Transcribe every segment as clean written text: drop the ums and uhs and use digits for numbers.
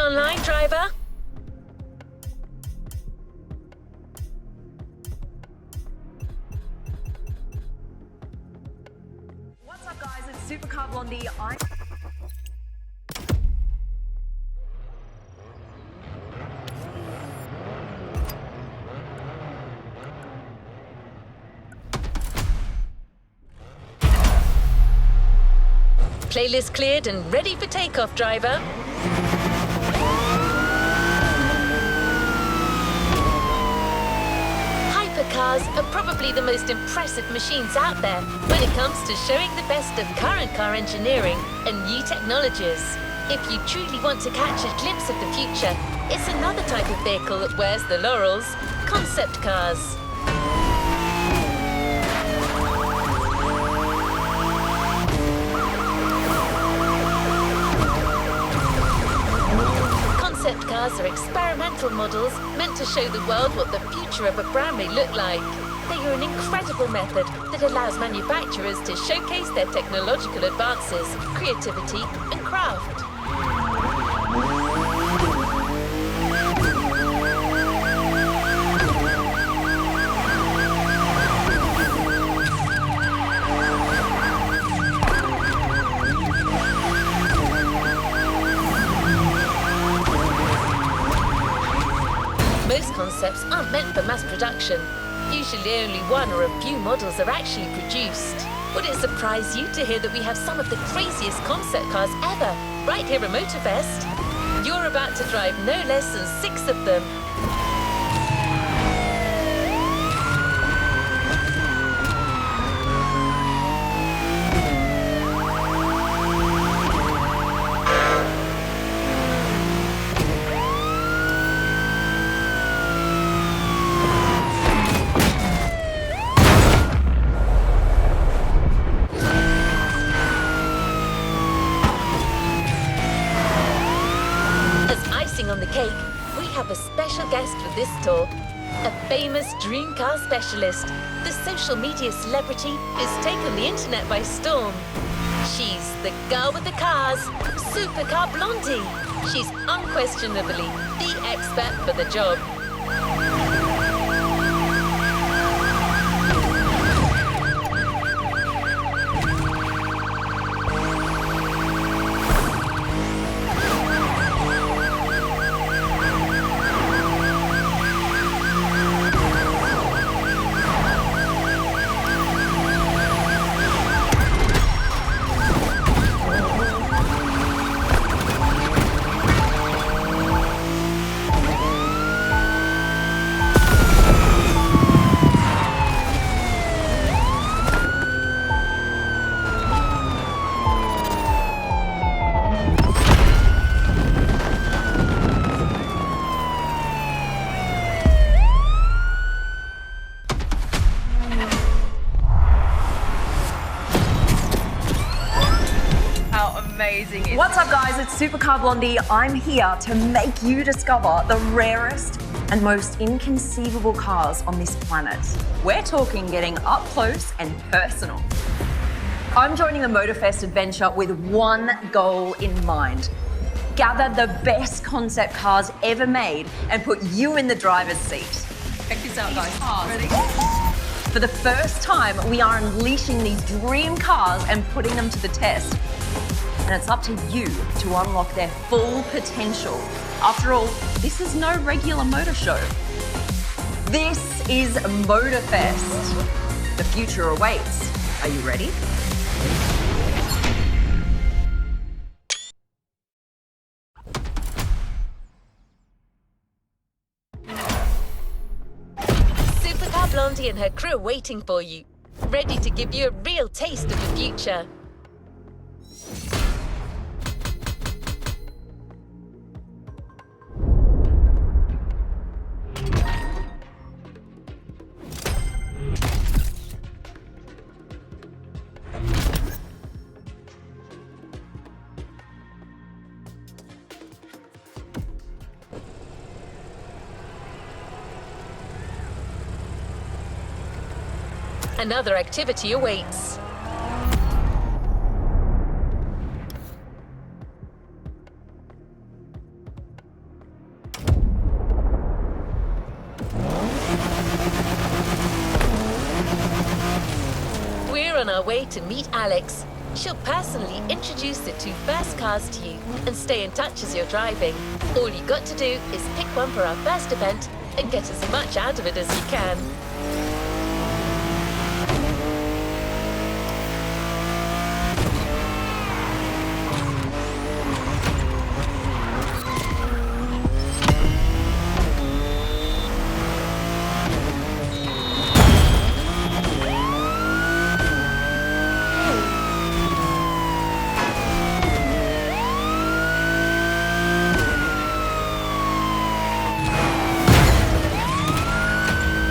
online, driver. What's up, guys? It's Supercar Blondie. Playlist cleared and ready for takeoff, driver. Hypercars are probably the most impressive machines out there when it comes to showing the best of current car engineering and new technologies. If you truly want to catch a glimpse of the future, it's another type of vehicle that wears the laurels: concept cars. Concept cars are experimental models meant to show the world what the future of a brand may look like. They are an incredible method that allows manufacturers to showcase their technological advances, creativity, and craft. Most concepts aren't meant for mass production. Usually only one or a few models are actually produced. Would it surprise you to hear that we have some of the craziest concept cars ever, right here at Motorfest? You're about to drive no less than 6 of them. On the cake, we have a special guest for this tour, a famous dream car specialist, the social media celebrity who's taken the internet by storm. She's the girl with the cars, Supercar Blondie. She's unquestionably the expert for the job. What's up, guys? It's Supercar Blondie. I'm here to make you discover the rarest and most inconceivable cars on this planet. We're talking getting up close and personal. I'm joining the Motorfest adventure with one goal in mind: gather the best concept cars ever made and put you in the driver's seat. Check this out, guys. Ready? For the first time, we are unleashing these dream cars and putting them to the test. And it's up to you to unlock their full potential. After all, this is no regular motor show. This is Motorfest. The future awaits. Are you ready? Supercar Blondie and her crew are waiting for you, ready to give you a real taste of the future. Another activity awaits. on our way to meet Alex. She'll personally introduce the two first cars to you and stay in touch as you're driving. All you got to do is pick one for our first event and get as much out of it as you can.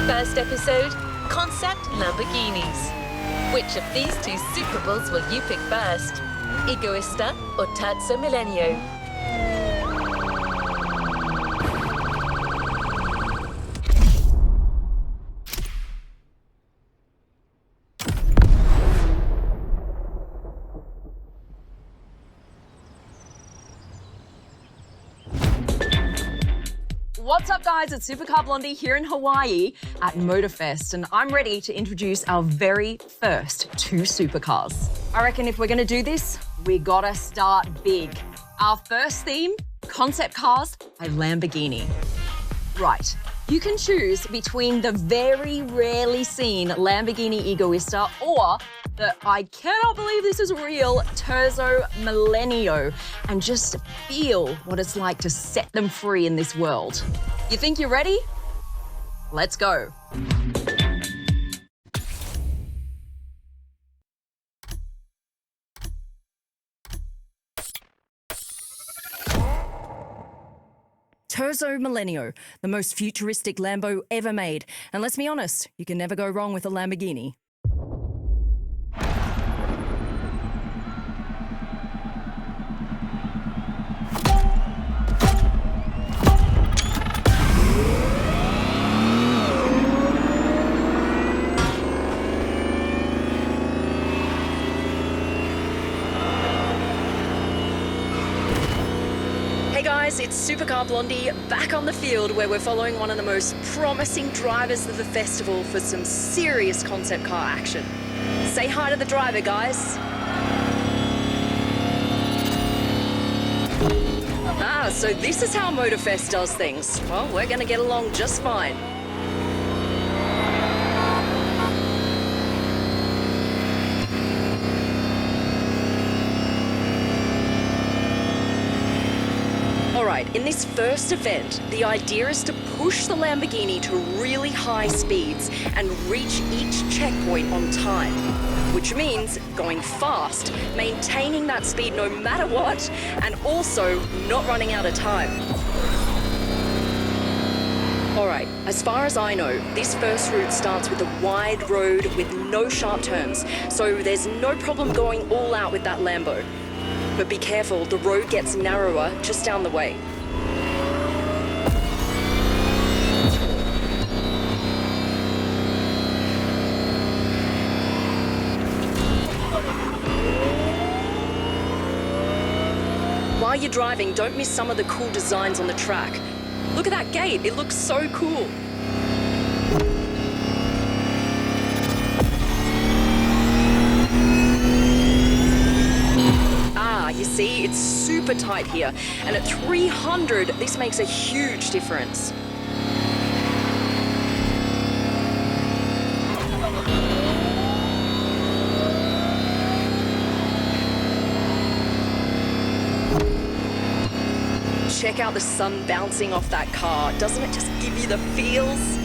First episode, Concept Lamborghinis. Which of these two Super Bulls will you pick first? Egoista or Terzo Millennio? What's up, guys? It's Supercar Blondie here in Hawaii at Motorfest, and I'm ready to introduce our very first two supercars. I reckon if we're gonna do this, we gotta start big. Our first theme, concept cars by Lamborghini. Right, you can choose between the very rarely seen Lamborghini Egoista or the I cannot believe this is real Terzo Millennio, and just feel what it's like to set them free in this world. You think you're ready? Let's go. Terzo Millennio, the most futuristic Lambo ever made. And let's be honest, you can never go wrong with a Lamborghini. Hey guys, it's Supercar Blondie back on the field where we're following one of the most promising drivers of the festival for some serious concept car action. Say hi to the driver, guys. So this is how Motorfest does things. Well, we're gonna get along just fine. Alright, in this first event, the idea is to push the Lamborghini to really high speeds and reach each checkpoint on time, which means going fast, maintaining that speed no matter what, and also not running out of time. Alright, as far as I know, this first route starts with a wide road with no sharp turns, so there's no problem going all out with that Lambo. But be careful, the road gets narrower just down the way. While you're driving, don't miss some of the cool designs on the track. Look at that gate, it looks so cool. You see, it's super tight here, and at 300, this makes a huge difference. Check out the sun bouncing off that car. Doesn't it just give you the feels?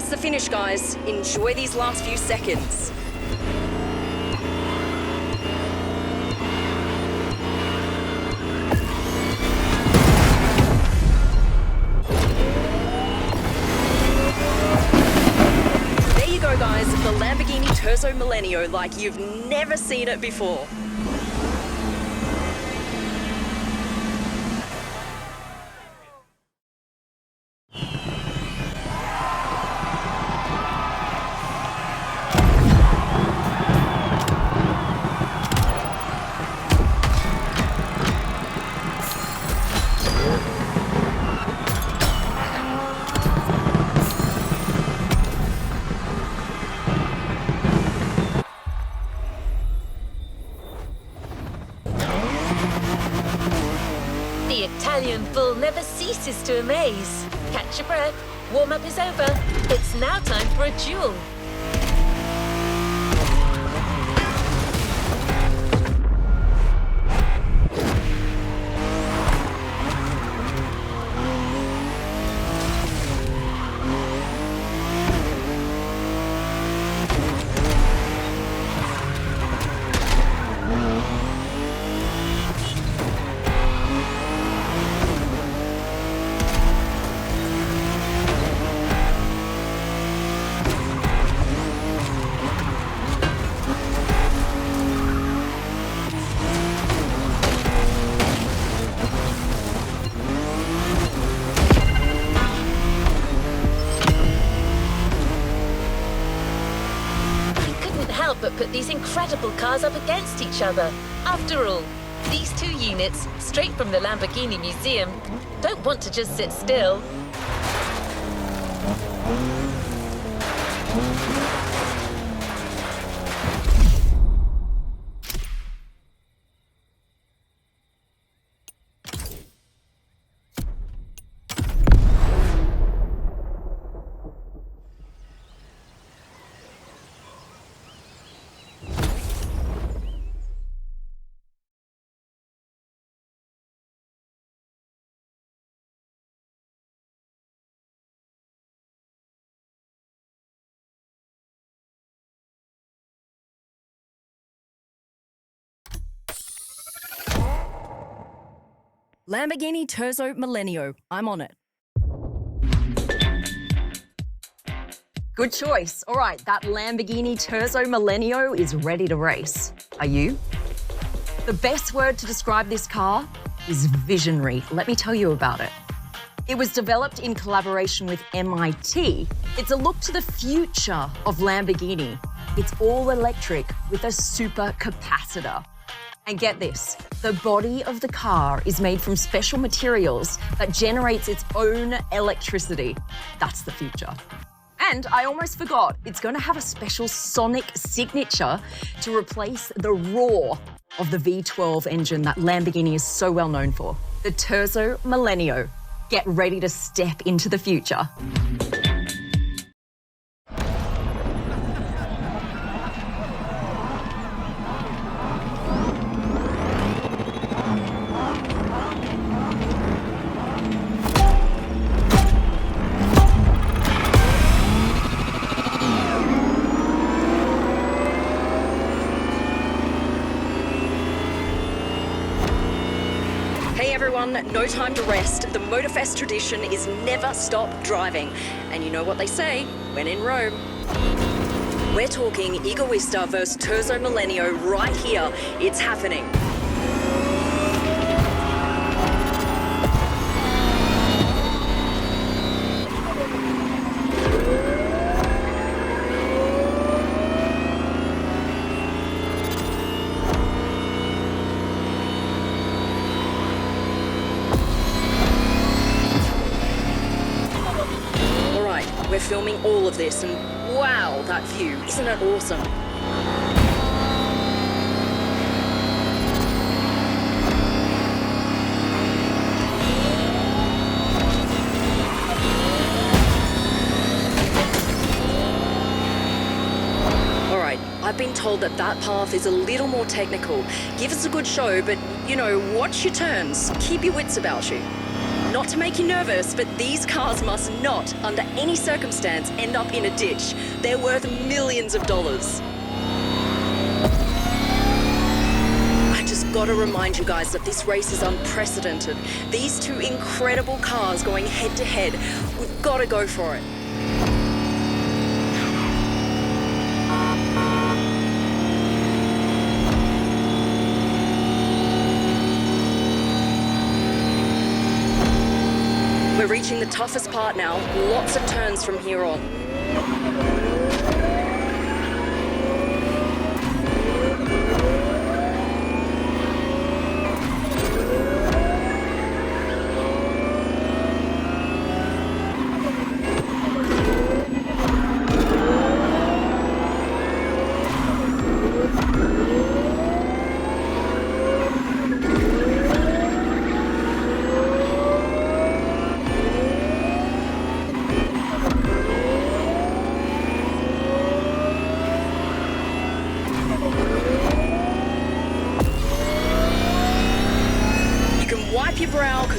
There's the finish, guys. Enjoy these last few seconds. There you go, guys. The Lamborghini Terzo Millennio like you've never seen it before. The Italian bull never ceases to amaze. Catch your breath. Warm-up is over. It's now time for a duel. But put these incredible cars up against each other. After all, these two units, straight from the Lamborghini Museum, don't want to just sit still. Lamborghini Terzo Millennio. I'm on it. Good choice. All right, that Lamborghini Terzo Millennio is ready to race. Are you? The best word to describe this car is visionary. Let me tell you about it. It was developed in collaboration with MIT. It's a look to the future of Lamborghini. It's all electric with a super capacitor. And get this, the body of the car is made from special materials that generates its own electricity. That's the future. And I almost forgot, it's going to have a special sonic signature to replace the roar of the V12 engine that Lamborghini is so well known for. The Terzo Millennio. Get ready to step into the future. No time to rest. The Motorfest tradition is never stop driving. And you know what they say, when in Rome. We're talking Egoista versus Terzo Millennio right here. It's happening. We're filming all of this, and wow, that view. Isn't it awesome? All right, I've been told that path is a little more technical. Give us a good show, but, you know, watch your turns. Keep your wits about you. Not to make you nervous, but these cars must not, under any circumstance, end up in a ditch. They're worth millions of dollars. I just gotta remind you guys that this race is unprecedented. These two incredible cars going head to head. We've gotta go for it. We're reaching the toughest part now. Lots of turns from here on.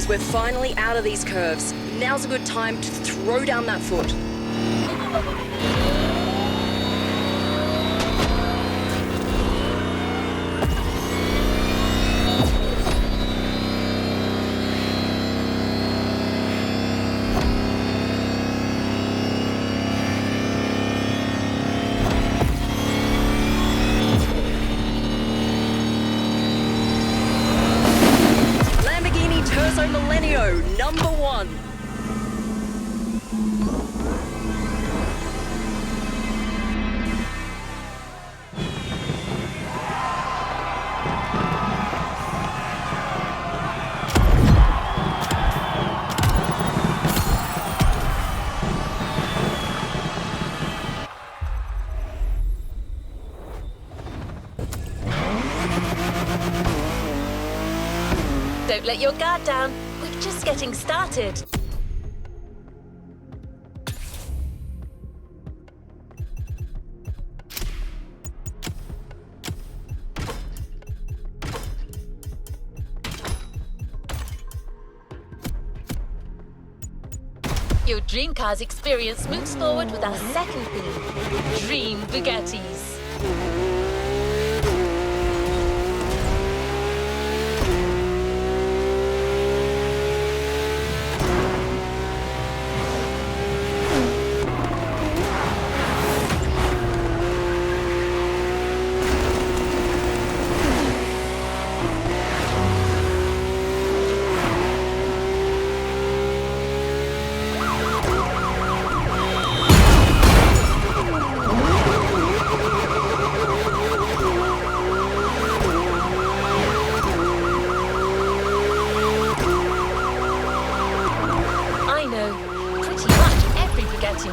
We're finally out of these curves. Now's a good time to throw down that foot. Number one. Don't let your guard down. We're just getting started. Your dream car's experience moves forward with our second theme, Dream Bugattis.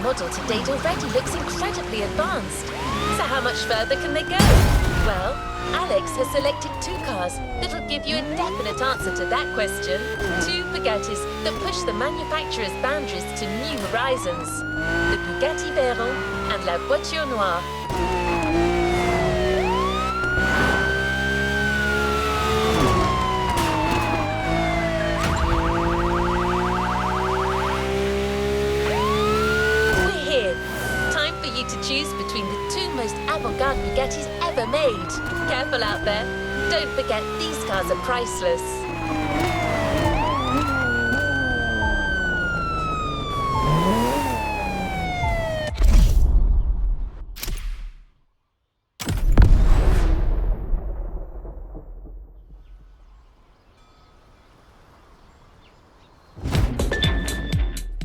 Model to date already looks incredibly advanced. So how much further can they go? Well, Alex has selected two cars that'll give you a definite answer to that question. Two Bugattis that push the manufacturer's boundaries to new horizons. The Bugatti Veyron and La Voiture Noire. To choose between the two most avant-garde Bugattis ever made. Careful out there. Don't forget, these cars are priceless.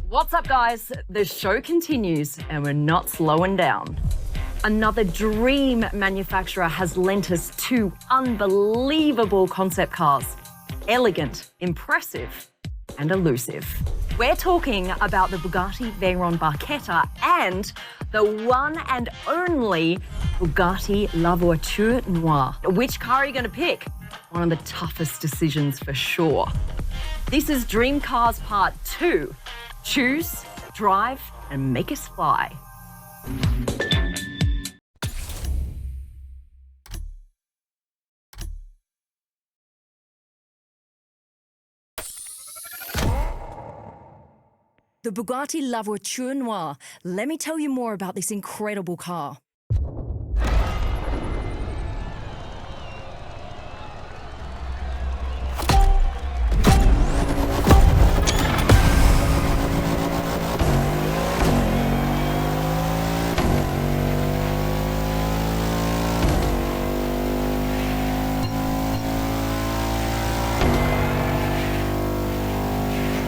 What's up, guys? The show continues and we're not slowing down. Another dream manufacturer has lent us two unbelievable concept cars. Elegant, impressive, and elusive. We're talking about the Bugatti Veyron Barchetta and the one and only Bugatti La Voiture Noire. Which car are you going to pick? One of the toughest decisions for sure. This is Dream Cars Part 2. Choose, drive, and make us fly. the Bugatti La Voiture Noire. Let me tell you more about this incredible car.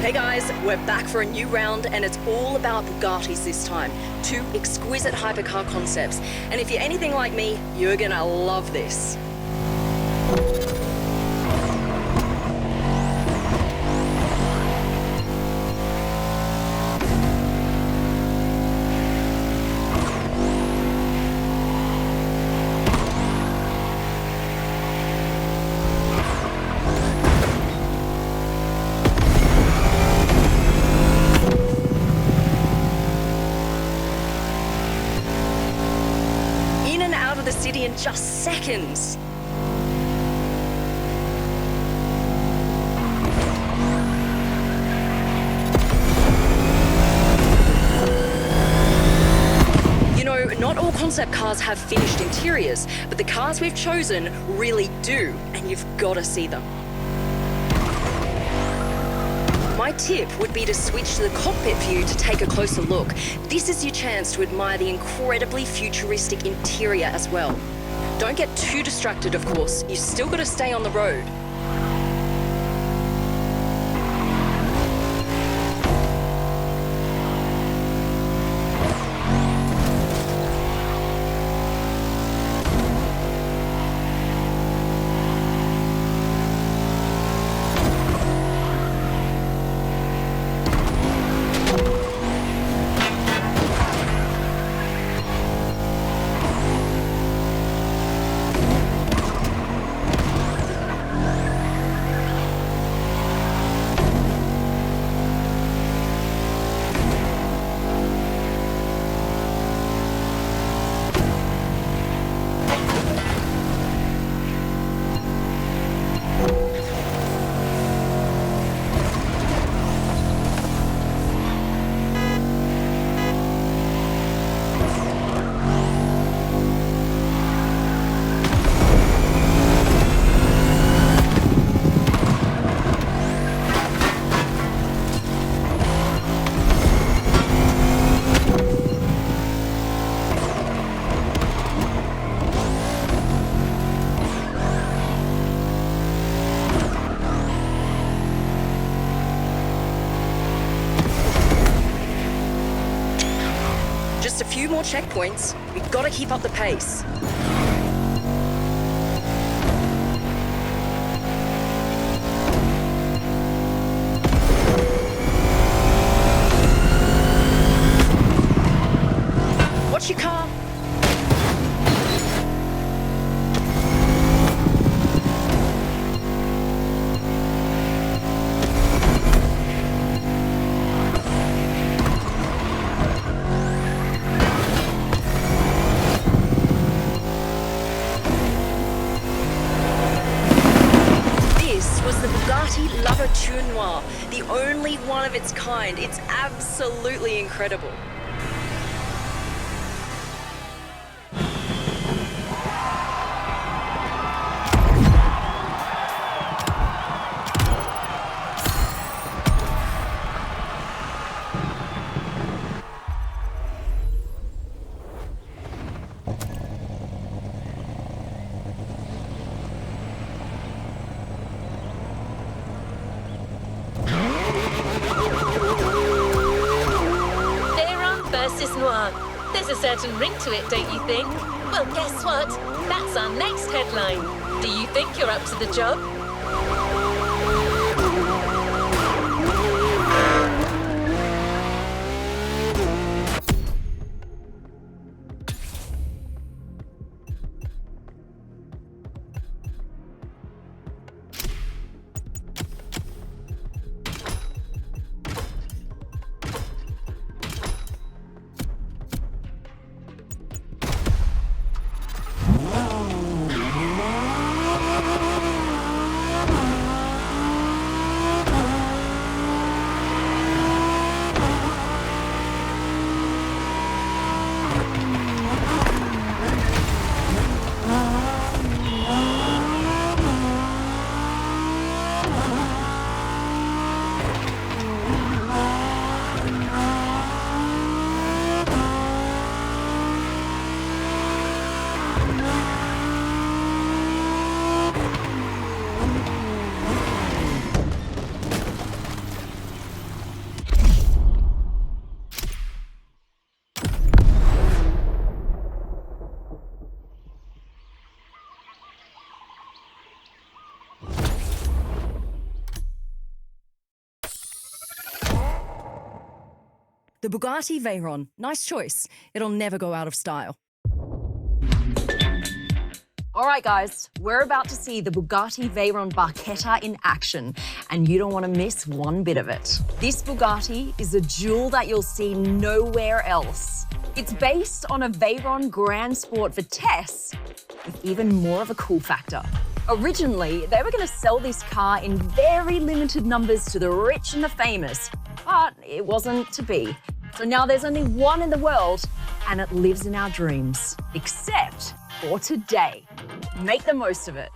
Hey guys, we're back for a new round and it's all about Bugattis this time. Two exquisite hypercar concepts. And if you're anything like me, you're gonna love this. The city in just seconds. You know, not all concept cars have finished interiors, but the cars we've chosen really do, and you've got to see them. My tip would be to switch to the cockpit view to take a closer look. This is your chance to admire the incredibly futuristic interior as well. Don't get too distracted, of course. You still got to stay on the road. Just a few more checkpoints. We've got to keep up the pace. Watch your car. La Voiture Noire, the only one of its kind. It's absolutely incredible. There's a certain ring to it, don't you think? Well, guess what? That's our next headline. Do you think you're up to the job? The Bugatti Veyron. Nice choice. It'll never go out of style. All right, guys, we're about to see the Bugatti Veyron Barchetta in action, and you don't want to miss one bit of it. This Bugatti is a jewel that you'll see nowhere else. It's based on a Veyron Grand Sport Vitesse with even more of a cool factor. Originally, they were going to sell this car in very limited numbers to the rich and the famous, but it wasn't to be. So now there's only one in the world, and it lives in our dreams, except for today. Make the most of it.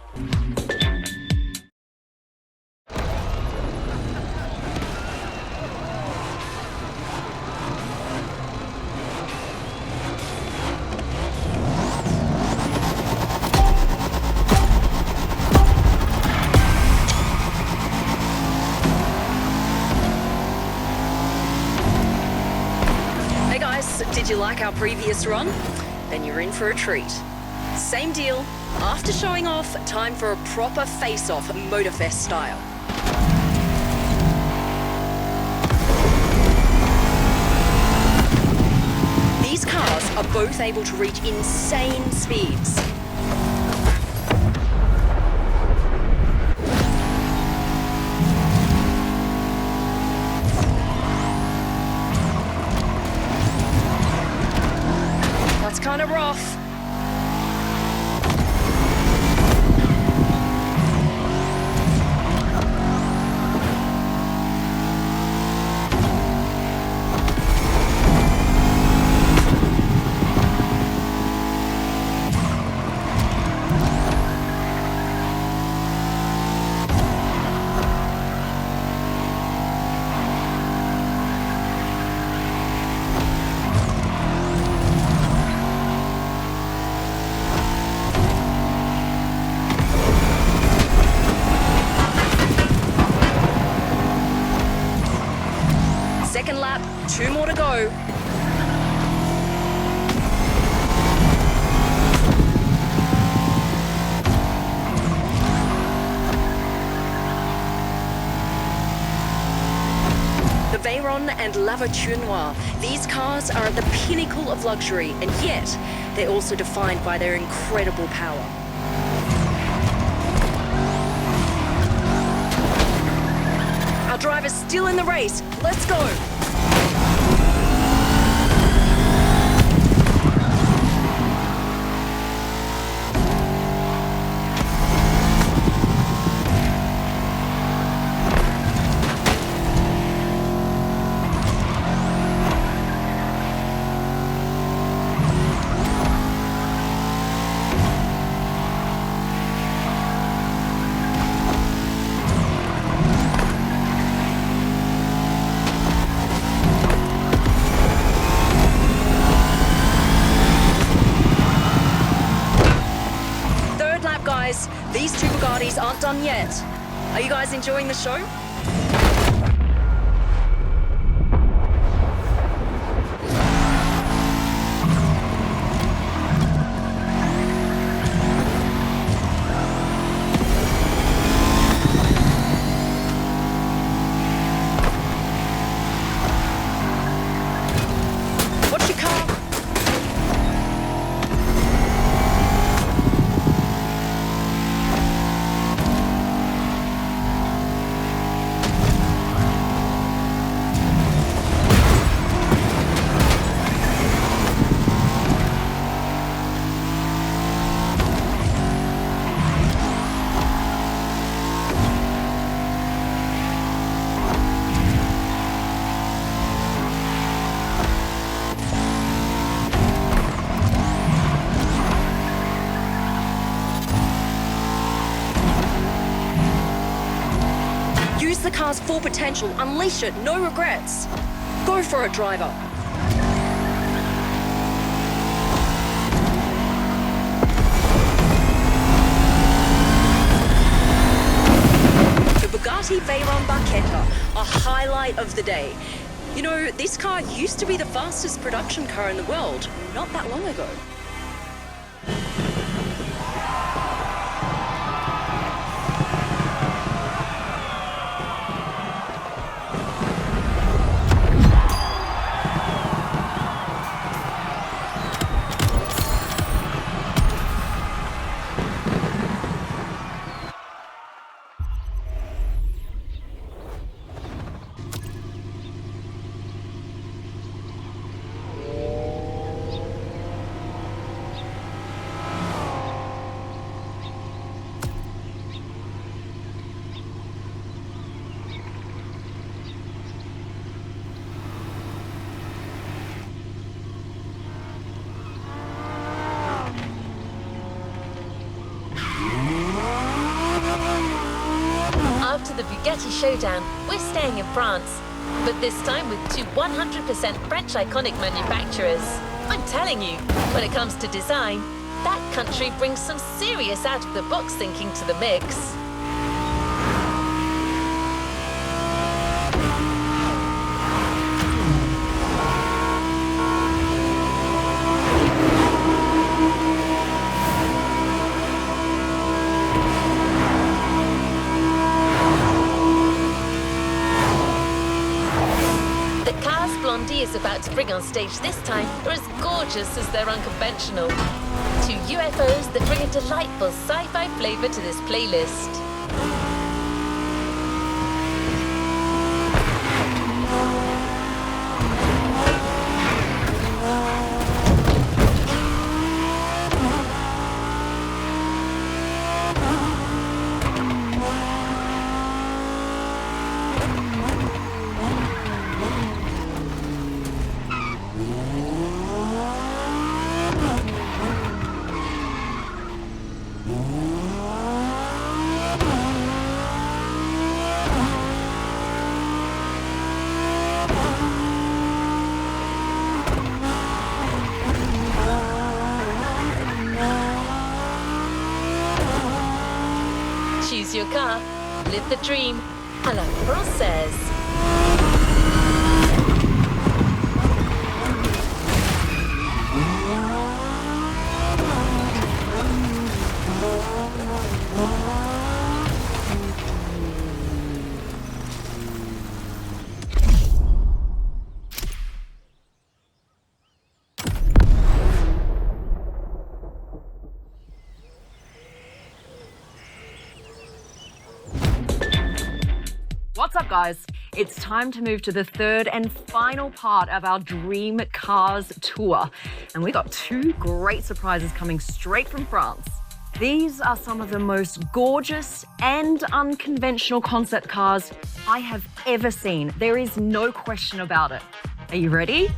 Hey guys, did you like our previous run? Then you're in for a treat. Same deal. After showing off, time for a proper face-off, Motorfest style. These cars are both able to reach insane speeds. That's kind of rough. Second lap, 2 more to go. The Veyron and La Voiture Noire. These cars are at the pinnacle of luxury, and yet they're also defined by their incredible power. Our driver's still in the race. Let's go. These two Bugattis aren't done yet. Are you guys enjoying the show? Watch your car. Use the car's full potential, unleash it, no regrets. Go for it, driver. The Bugatti Veyron Barchetta, a highlight of the day. You know, this car used to be the fastest production car in the world not that long ago. Spaghetti Showdown, we're staying in France. But this time with two 100% French iconic manufacturers. I'm telling you, when it comes to design, that country brings some serious out-of-the-box thinking to the mix. Blondie is about to bring on stage this time are as gorgeous as they're unconventional. Two UFOs that bring a delightful sci-fi flavor to this playlist. Choose your car, live the dream, à la française. What's up, guys? It's time to move to the third and final part of our Dream Cars tour. And we got two great surprises coming straight from France. These are some of the most gorgeous and unconventional concept cars I have ever seen. There is no question about it. Are you ready?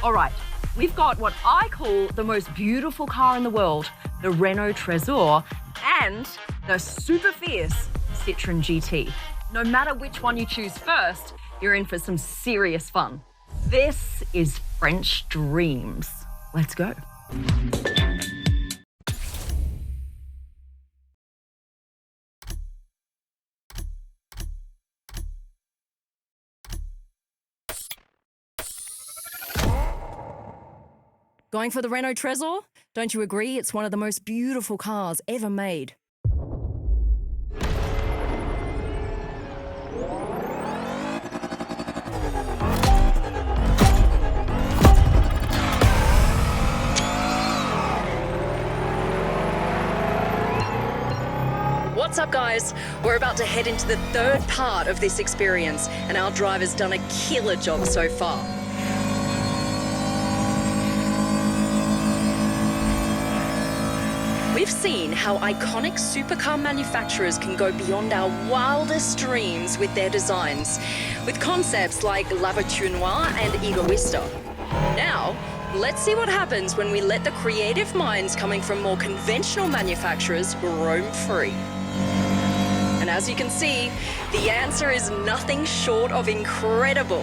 All right, we've got what I call the most beautiful car in the world, the Renault Trésor, and the super fierce Citroën GT. No matter which one you choose first, you're in for some serious fun. This is French Dreams. Let's go. Going for the Renault Trésor? Don't you agree? It's one of the most beautiful cars ever made. What's up, guys? We're about to head into the third part of this experience, and our driver's done a killer job so far. We've seen how iconic supercar manufacturers can go beyond our wildest dreams with their designs, with concepts like La Voiture Noire and Egoista. Now, let's see what happens when we let the creative minds coming from more conventional manufacturers roam free. And as you can see, the answer is nothing short of incredible.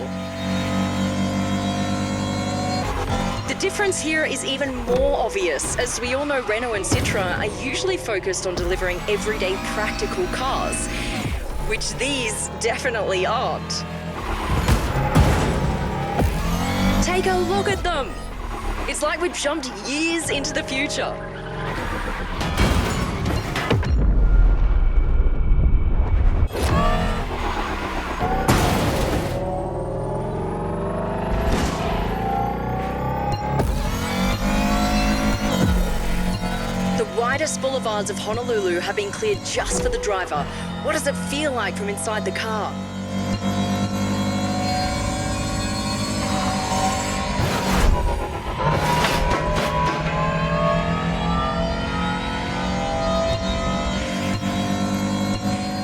The difference here is even more obvious, as we all know Renault and Citroën are usually focused on delivering everyday practical cars, which these definitely aren't. Take a look at them! It's like we've jumped years into the future. The widest boulevards of Honolulu have been cleared just for the driver. What does it feel like from inside the car?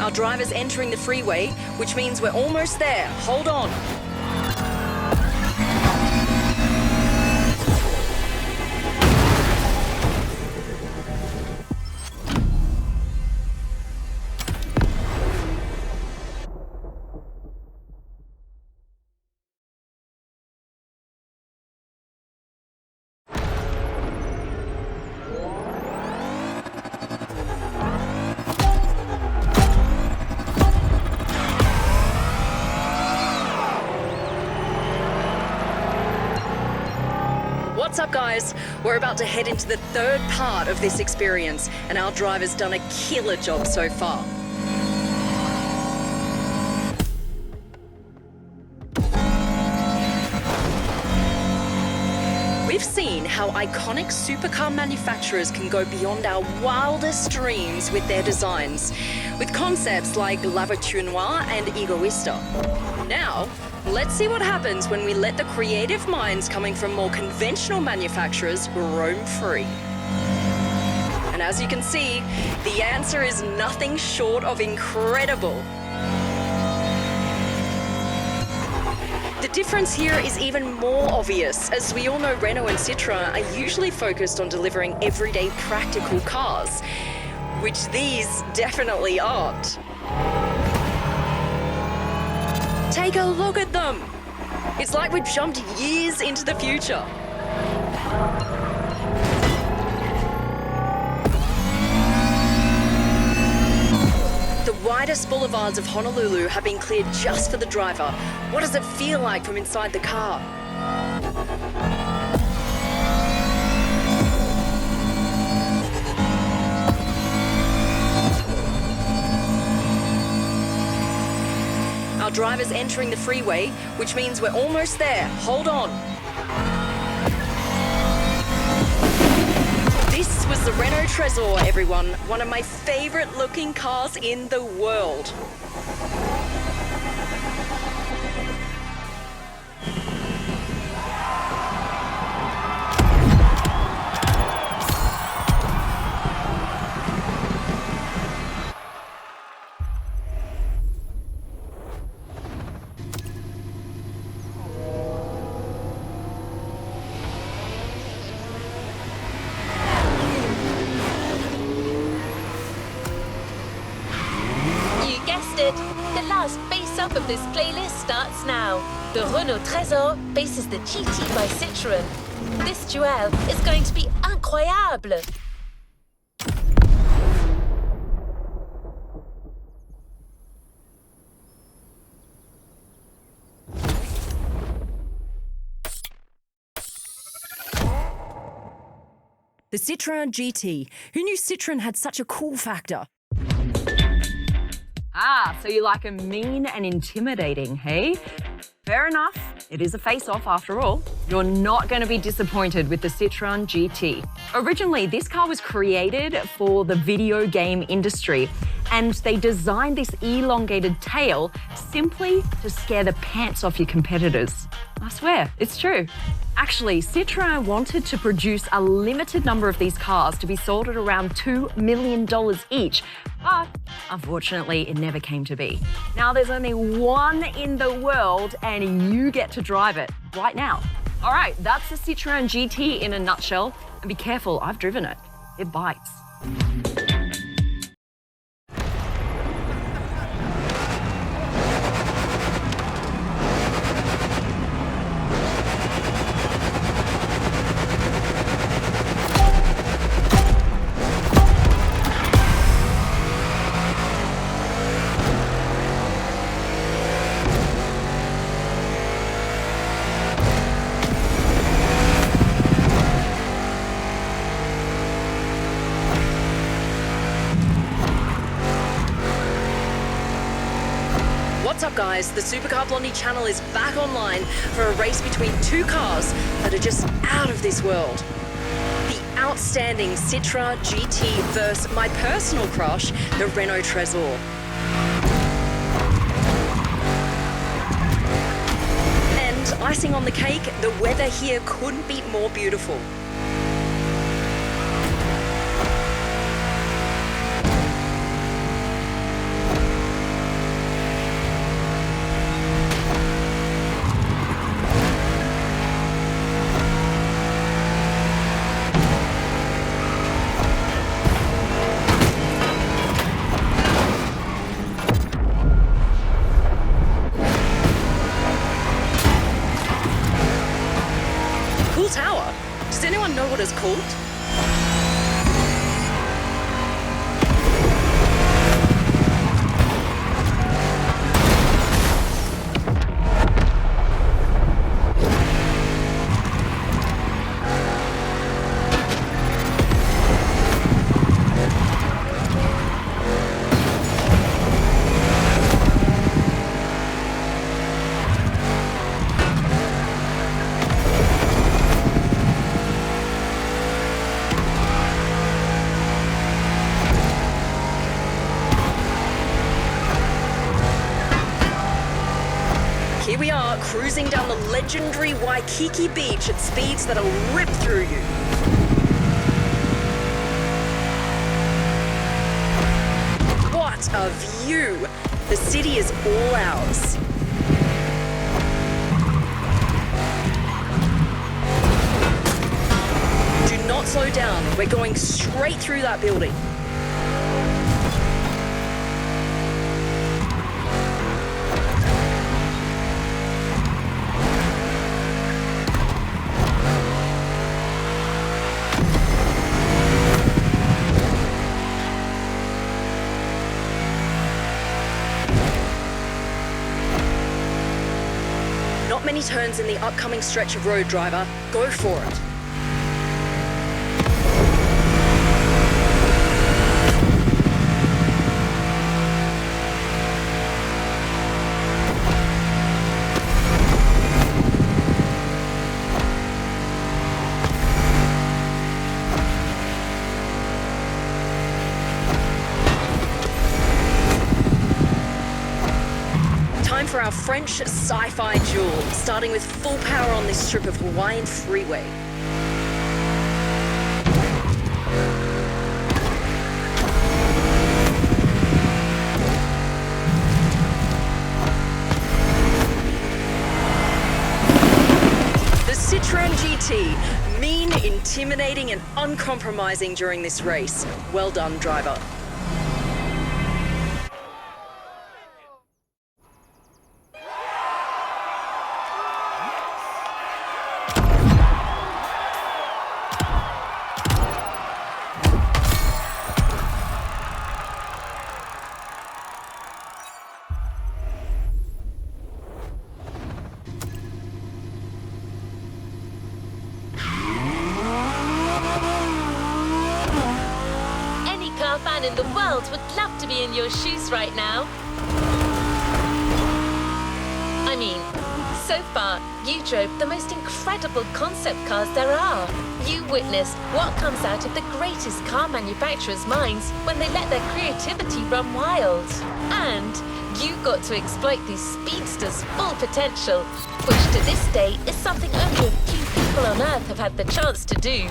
Our driver's entering the freeway, which means we're almost there. Hold on. What's up, guys? We're about to head into the third part of this experience, and our driver's done a killer job so far. We've seen how iconic supercar manufacturers can go beyond our wildest dreams with their designs, with concepts like La Voiture Noire and Egoista. Now, let's see what happens when we let the creative minds coming from more conventional manufacturers roam free. And as you can see, the answer is nothing short of incredible. The difference here is even more obvious, as we all know Renault and Citroën are usually focused on delivering everyday practical cars, which these definitely aren't. Take a look at them! It's like we've jumped years into the future. The widest boulevards of Honolulu have been cleared just for the driver. What does it feel like from inside the car? Our driver's entering the freeway, which means we're almost there. Hold on. This was the Renault Trésor, everyone. One of my favorite looking cars in the world. Of this playlist starts now. The Renault Trésor faces the GT by Citroën. This duel is going to be incroyable. The Citroën GT. Who knew Citroën had such a cool factor? Ah, so you like 'em mean and intimidating, hey? Fair enough. It is a face-off after all. You're not going to be disappointed with the Citroën GT. Originally, this car was created for the video game industry, and they designed this elongated tail simply to scare the pants off your competitors. I swear, it's true. Actually, Citroën wanted to produce a limited number of these cars to be sold at around $2 million each, but unfortunately, it never came to be. Now, there's only one in the world, and you get to drive it right now. All right, that's the Citroën GT in a nutshell, and be careful, I've driven it. It bites. What's up, guys? The Supercar Blondie channel is back online for a race between two cars that are just out of this world. The outstanding Citroën GT versus my personal crush, the Renault Trésor. And icing on the cake, the weather here couldn't be more beautiful. Tower. Does anyone know what it's called? we are, cruising down the legendary Waikiki beach at speeds that'll rip through you. What a view! The city is all ours. Do not slow down. We're going straight through that building. Not many turns in the upcoming stretch of road, driver. Go for it. For our French sci-fi duel, starting with full power on this strip of Hawaiian freeway. The Citroën GT, mean, intimidating and uncompromising during this race. Well done, driver. Fan in the world would love to be in your shoes right now. I mean, so far, you drove the most incredible concept cars there are. You witnessed what comes out of the greatest car manufacturers' minds when they let their creativity run wild. And you got to exploit these speedsters' full potential, which to this day is something only a few people on Earth have had the chance to do.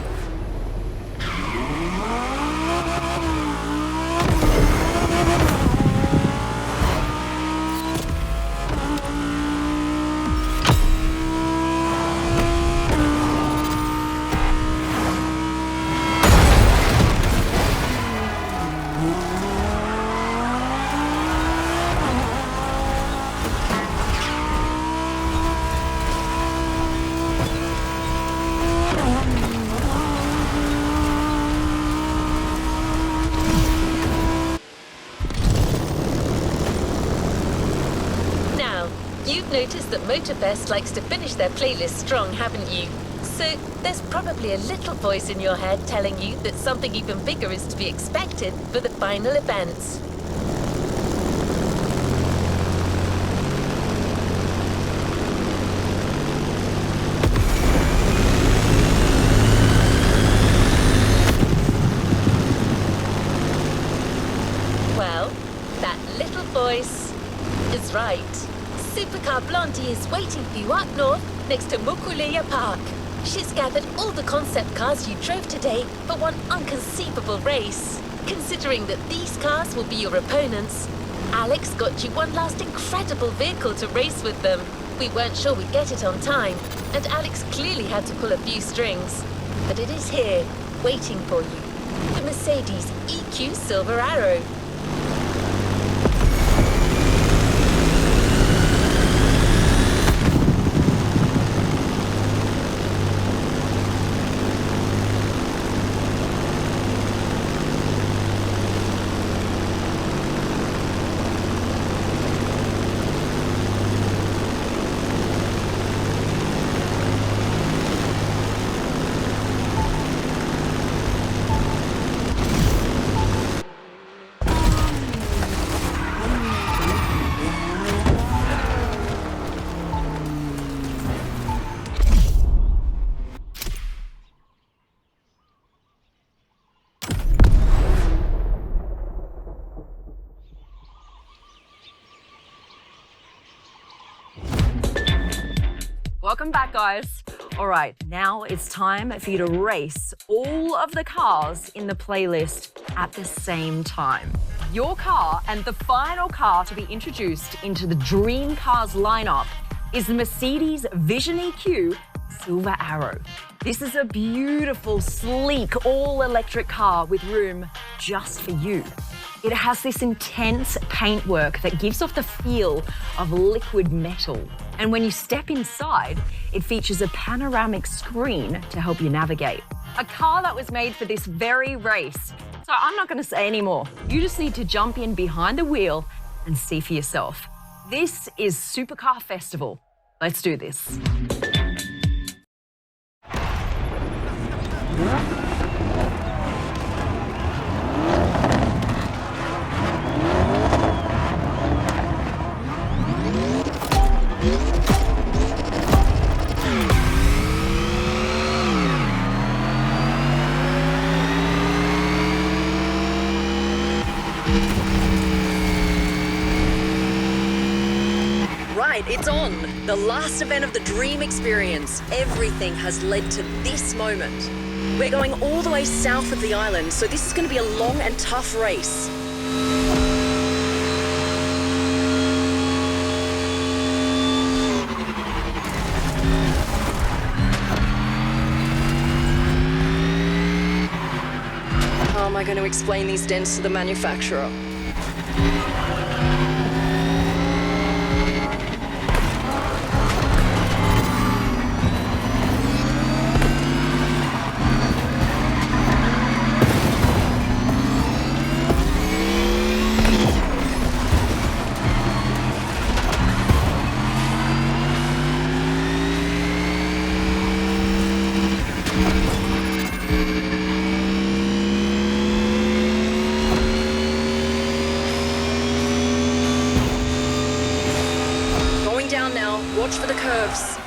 You've noticed that Motorfest likes to finish their playlist strong, haven't you? So there's probably a little voice in your head telling you that something even bigger is to be expected for the final events. Well, that little voice is right. Supercar Blondie is waiting for you up north next to Mokuleia Park. She's gathered all the concept cars you drove today for one unconceivable race. Considering that these cars will be your opponents, Alex got you one last incredible vehicle to race with them. We weren't sure we'd get it on time, and Alex clearly had to pull a few strings. But it is here, waiting for you. The Mercedes EQ Silver Arrow. Welcome back, guys. All right, now it's time for you to race all of the cars in the playlist at the same time. Your car and the final car to be introduced into the Dream Cars lineup is the Mercedes Vision EQ Silver Arrow. This is a beautiful, sleek, all-electric car with room just for you. It has this intense paintwork that gives off the feel of liquid metal. And when you step inside, it features a panoramic screen to help you navigate. A car that was made for this very race. So I'm not going to say any more. You just need to jump in behind the wheel and see for yourself. This is Supercar Festival. Let's do this. Right, it's on. The last event of the Dream Experience. Everything has led to this moment. We're going all the way south of the island, so this is going to be a long and tough race. How am I going to explain these dents to the manufacturer? Watch for the curves.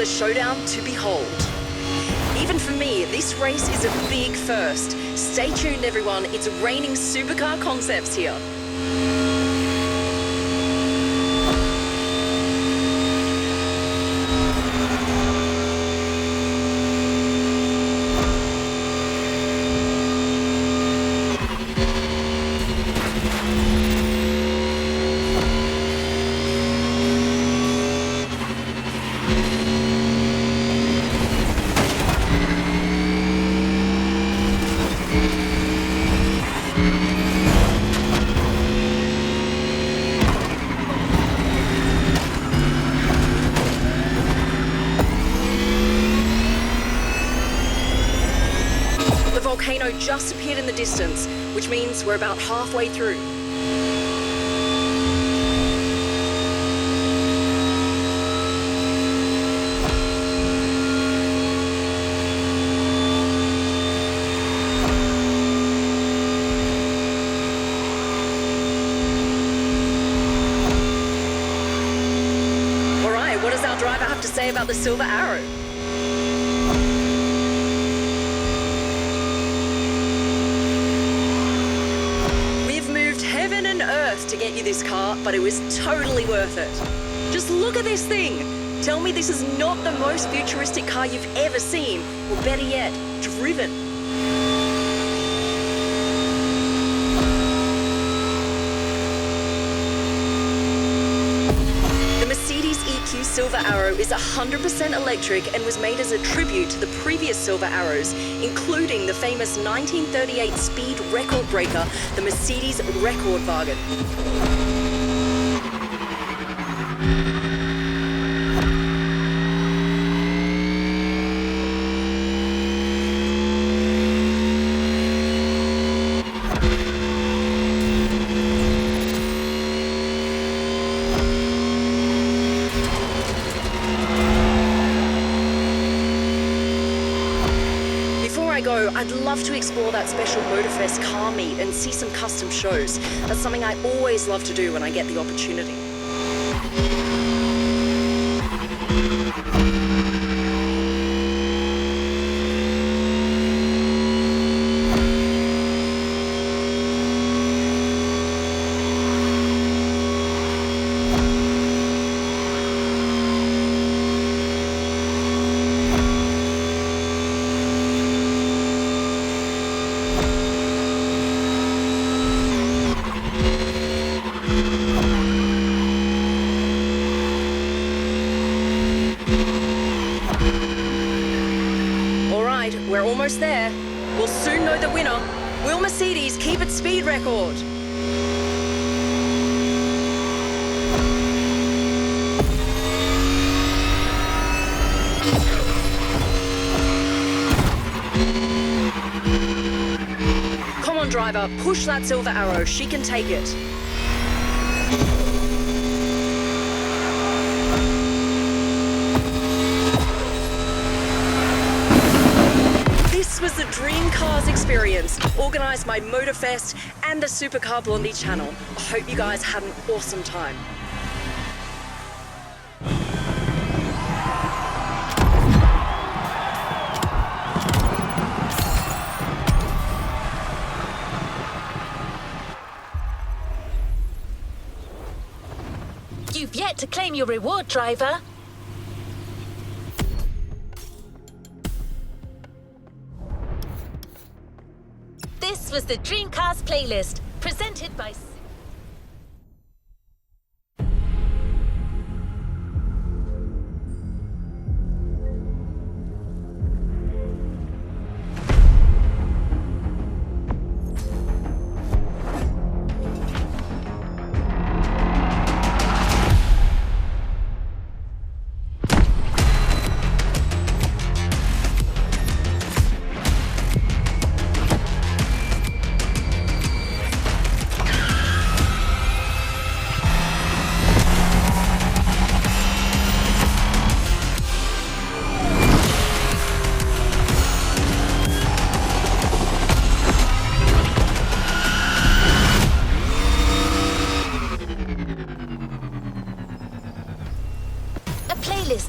Showdown to behold. Even for me, this race is a big first. Stay tuned, everyone. It's raining supercar concepts here. Volcano just appeared in the distance, which means we're about halfway through. All right, what does our driver have to say about the Silver Arrow? you this car, but it was totally worth it. Just look at this thing. Tell me this is not the most futuristic car you've ever seen, or better yet, driven. The Mercedes EQ Silver Arrow is 100% electric and was made as a tribute to the previous Silver Arrows, including the famous 1938 speed record breaker, the Mercedes Rekordwagen. I'd love to explore that special Motorfest car meet and see some custom shows. That's something I always love to do when I get the opportunity. We're almost there. We'll soon know the winner. Will Mercedes keep its speed record? Come on, driver, push that Silver Arrow. She can take it. This was the Dream Cars experience, organised by Motorfest and the Supercar Blondie channel. I hope you guys had an awesome time. You've yet to claim your reward, driver. This was the Dreamcast playlist, presented by...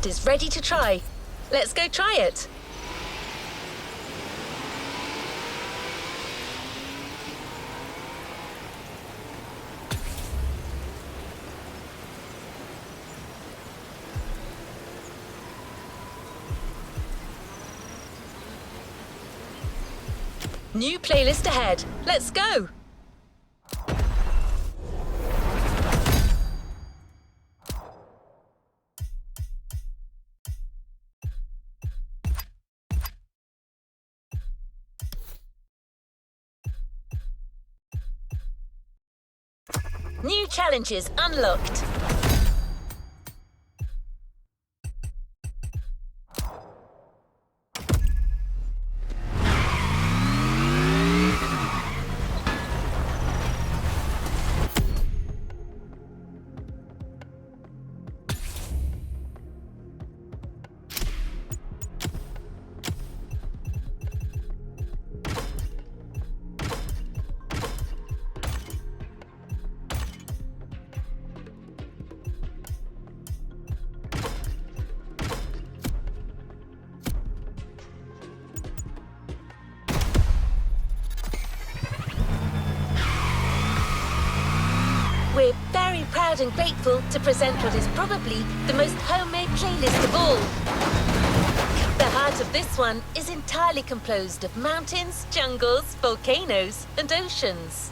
is ready to try. Let's go try it. New playlist ahead. Let's go. New challenges unlocked. we're very proud and grateful to present what is probably the most homemade playlist of all. The heart of this one is entirely composed of mountains, jungles, volcanoes, and oceans.